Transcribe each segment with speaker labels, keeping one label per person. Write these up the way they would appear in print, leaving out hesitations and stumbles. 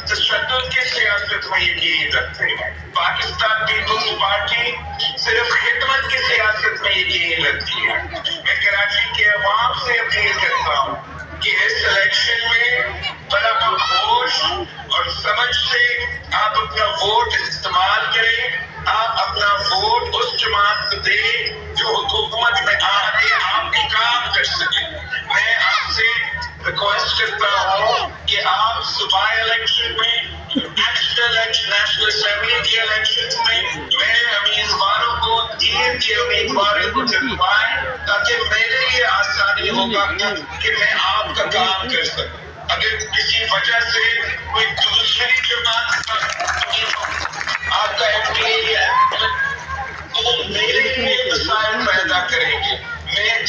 Speaker 1: تشدد کی سیاست میں یقین رکھتے ہیں. پاکستان پیپلز پارٹی صرف خدمت کی سیاست میں یقین رکھتی ہے. میں کراچی کے عوام سے اپیل کرتا ہوں کہ اس الیکشن میں بڑا پرجوش اور سمجھ سے آپ اپنا ووٹ استعمال کریں. آپ اپنا ووٹ اس جماعت کو دیں جو حکومت میں آ کے آپ کے کام کر سکے. میں آپ سے ریکویسٹ کرتا ہوں کہ آپ صوبائی الیکشن میں، نیشنل اسمبلی کے الیکشن میں میرے امیدواروں کو، تین کے امیدواروں کو جتوائیں تاکہ میرے لیے آسانی ہوگا کہ میں آپ کا کام کر سکوں. اگر کسی وجہ سے کوئی دوسری جماعت آپ کا ایم پی ہے تو میرے لیے مسائل پیدا کریں گے.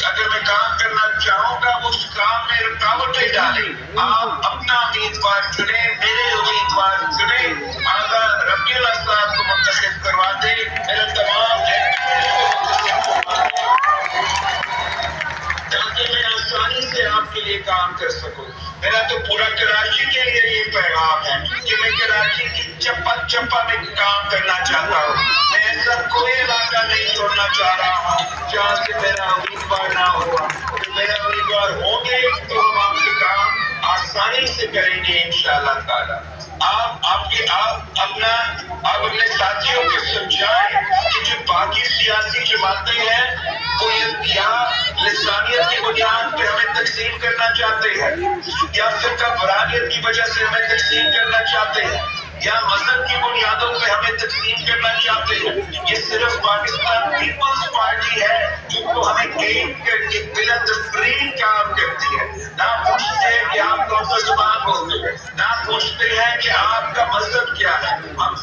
Speaker 1: اگر میں کام کرنا چاہوں گا اس کام میں رکاوٹیں ڈالیں. آپ اپنا امیدوار چنیں، میرے امیدوار چنیں. آقا ربی اللہ صاحب کو منتخب کروا دیں. میرا تمام تاکہ میں آسانی سے آپ کے لیے کام کر سکوں. میرا تو پورا کراچی کے لیے یہ پیغام ہے کہ میں کراچی کی چپا چپا میں کام کرنا چاہتا ہوں. میں ایسا کوئی علاقہ نہیں چھوڑنا چاہ رہا ہوں جہاں سے میرا امیدوار نہ ہوا. میرا امیدوار ہوں گے تو ہم آپ کے کام آسانی سے کریں گے انشاءاللہ تعالیٰ. آپ اپنے ساتھیوں کو سمجھائیں کہ جو باقی سیاسی جماعتیں ہیں وہ یا لسانیت کی بنیاد پہ ہمیں تقسیم کرنا چاہتے ہیں، یا فرقہ وارانیت کی وجہ سے ہمیں تقسیم کرنا چاہتے ہیں، یا مذہب کی بنیادوں پہ ہمیں تقسیم کرنا چاہتے ہیں. یہ صرف پاکستان پیپلز پارٹی ہے جو کو ہمیں ایک کر کے بلا تفریق کام کرتی ہے. نہ پوچھتے ہیں کہ آپ کون سا زبان بولتے ہیں، نہ پوچھتے ہیں کہ آپ کا مذہب کیا ہے. ہم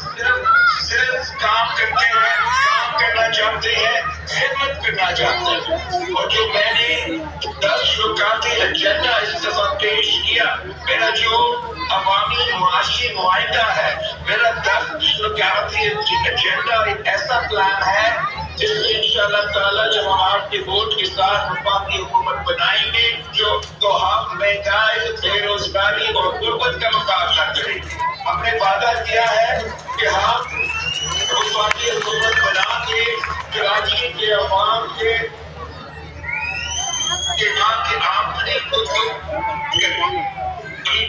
Speaker 1: صرف کام کرتے ہیں، کام کرنا چاہتے ہیں، خدمت کرنا چاہتے ہیں. اور جو میں نے 10 نکاتی ایجنڈا اس دفعہ پیش کیا، میرا جو عوامی معاشی معاہدہ ہے، میرا 10 نکاتی ایجنڈا ایک ایسا پلان ہے جس سے انشاءاللہ تعالیٰ جب ہم آپ کے ووٹ کے ساتھ وفاقی حکومت بنائیں گے تو ہم مہنگائی، بے روزگاری اور غربت کا مقابلہ کریں گے. ہم نے وعدہ کیا ہے کہ ہم وفاقی حکومت بنا کے کراچی کے عوام کے آمدنی کو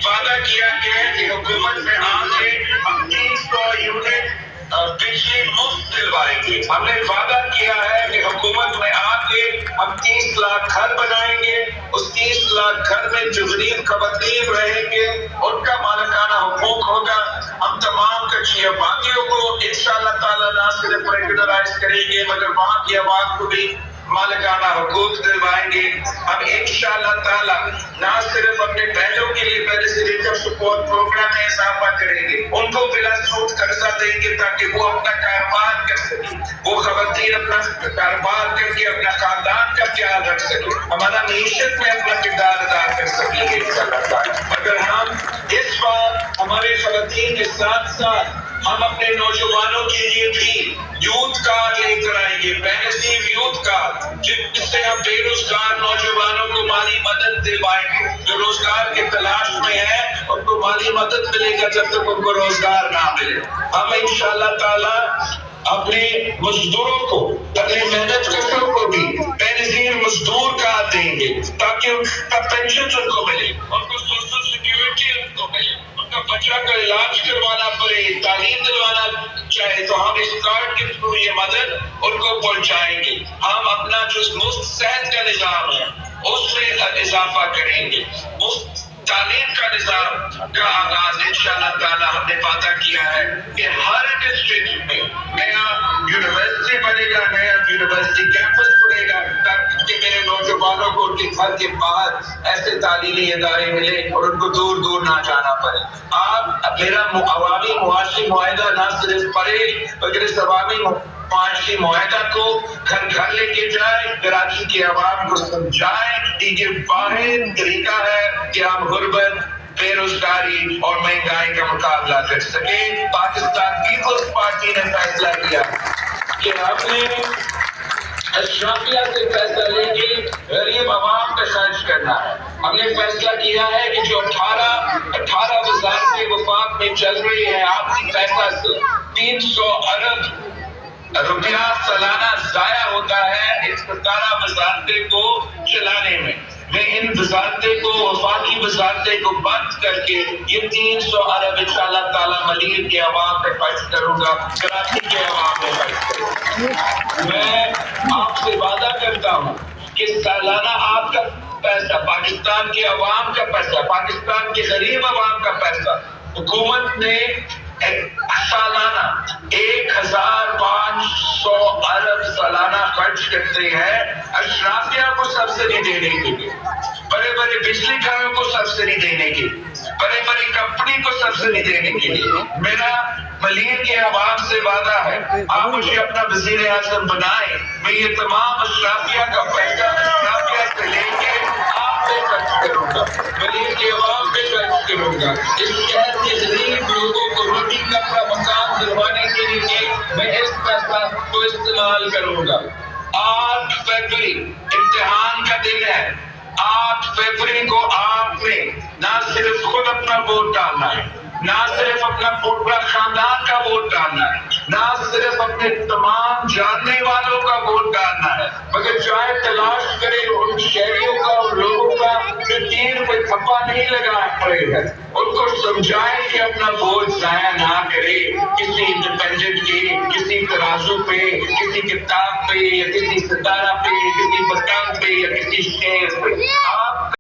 Speaker 1: وعدہ کیا گیا ہے کہ حکومت میں آ کے ہم 300 یونٹ بجلی مفت دلوائیں گے. ہم نے وعدہ کیا ہے کہ حکومت میں آ کے ہم 30 لاکھ گھر بنائیں گے. اس 30 لاکھ گھر میں جو غریب خواتین رہیں گے ان کا مالکانہ حقوق ہوگا. ہم تمام کچھی آبادیوں کو انشاءاللہ تعالیٰ نہ صرف ریگولرائز کریں گے مگر وہاں کی عوام کو بھی مالکانہ حقوق دلوائیں گے. ہم انشاءاللہ تعالیٰ نہ صرف اپنے بہنوں کے لیے پہلے سے انکم سپورٹ پروگرام میں اضافہ کریں گے، ان کو بلا سود قرضہ دیں گے تاکہ وہ اپنا کاروبار کر سکیں، وہ خواتین اپنا کاروبار کر کے اپنا خاندان کا خیال رکھ سکیں، ہمارا معیشت میں اپنا کردار ادا کر سکیں گے انشاءاللہ تعالیٰ. اگر ہم اس بار ہمارے خواتین کے ساتھ ساتھ ہم اپنے نوجوانوں کے لیے بھی یوتھ کارڈ لے کر آئیں گے، بینظیر یوتھ کارڈ، جس سے ہم بے روزگار نوجوانوں کو مالی مدد دلوائیں گے. جو روزگار کی تلاش میں ہے ان کو مالی مدد ملے گا جب تک ان کو روزگار نہ ملے. ہم انشاءاللہ تعالیٰ اپنے مزدوروں کو، اپنے محنت کشوں کو بھی بینظیر مزدور کارڈ دیں گے تاکہ ان کا پینشن ان کو ملے، ان کو سوشل سیکیورٹی ان کو ملے، ان کا بچہ کا علاج کروانا پڑے، تعلیم دلوانا چاہے تو ہم اس کارڈ کے تھرو یہ مدد ان کو پہنچائیں گے. ہم اپنا جو مفت صحت کا نظام ہے اس میں اضافہ کریں گے. مفت تعلیم کا نظام کا آغاز انشاءاللہ تعالیٰ ہم نے وعدہ کیا ہے کہ ہر ڈسٹرکٹ میں نیا یونیورسٹی بنے گا، نیا یونیورسٹی کیمپس بنے گا تاکہ میرے نوجوانوں کو ان کے گھر کے باہر ایسے تعلیمی ادارے ملے اور ان کو دور دور نہ جانا پڑے. آپ میرا عوامی معاشی معاہدہ نہ صرف پڑھے بلکہ اس عوامی معاشی معاہدہ کو گھر گھر لے کے جائیں، کراچی کے عوام کو سمجھائیں کہ یہ واحد طریقہ ہے کہ ہم غربت، بے روزگاری اور مہنگائی کا مقابلہ کر سکیں. پاکستان پیپلز پارٹی نے فیصلہ کیا کہ ہم نے اشرافیہ سے پیسہ لے کے غریب عوام پہ خرچ کرنا ہے. ہم نے فیصلہ کیا ہے کہ جو 18 وزارتیں وفاق میں چل رہی ہیں، آپ کی پیسہ سے 300 ارب روپیہ سالانہ ضائع ہوتا ہے ان 17 وزارتیں کو چلانے میں۔ میں ان وزارتیں کو، وفاقی وزارتیں کو بند کر کے یہ 300 ارب انشاءاللہ تعالیٰ ملیر کے عوام پہ خرچ کروں گا، کراچی کے عوام پہ خرچ کروں گا۔ میں آپ سے وعدہ کرتا ہوں کہ سالانہ آپ کا پیسہ، پاکستان کے عوام کا پیسہ، پاکستان کے غریب عوام کا پیسہ حکومت نے سالانہ 1500 ارب سالانہ خرچ کرتے ہیں اشرافیہ کو سبسڈی دینے کے لیے، بڑے بڑے بجلی گھروں کو سبسڈی دینے کے لیے، بڑی بڑی کمپنی کو سبسڈی دینے کے لیے۔ میرا ملیر کے عوام سے وعدہ ہے، آپ مجھے اپنا وزیر اعظم بنائیں، میں یہ تمام اشرافیہ کا پیسہ اشرافیہ سے لے کے آپ پہ خرچ کروں گا، ملیر کے عوام پہ خرچ کروں گا۔ اس شہر کے غریب لوگوں کو روٹی کپڑا مکان دلوانے کے لیے میں اس پیسہ کو استعمال کروں گا۔ 8 فروری امتحان کا دن ہے۔ 8 فروری کو آپ نے نہ صرف خود اپنا ووٹ ڈالنا ہے، نہ صرف اپنا پورا خاندان کا ووٹ ڈالنا ہے، نہ صرف اپنے تمام جاننے والوں کا ووٹ ڈالنا ہے، مگر چاہے تلاش کرے ان شہریوں کا، ان لوگوں کا جو تیر پہ تھپا نہیں لگا پڑے ہیں، ان کو سمجھائیں کہ اپنا ووٹ ضائع نہ کرے کسی انڈیپینڈنٹ کے، کسی ترازو پہ، کسی کتاب پہ یا کسی ستارہ پہ، کسی پتنگ پہ یا کسی شیر پہ۔ آپ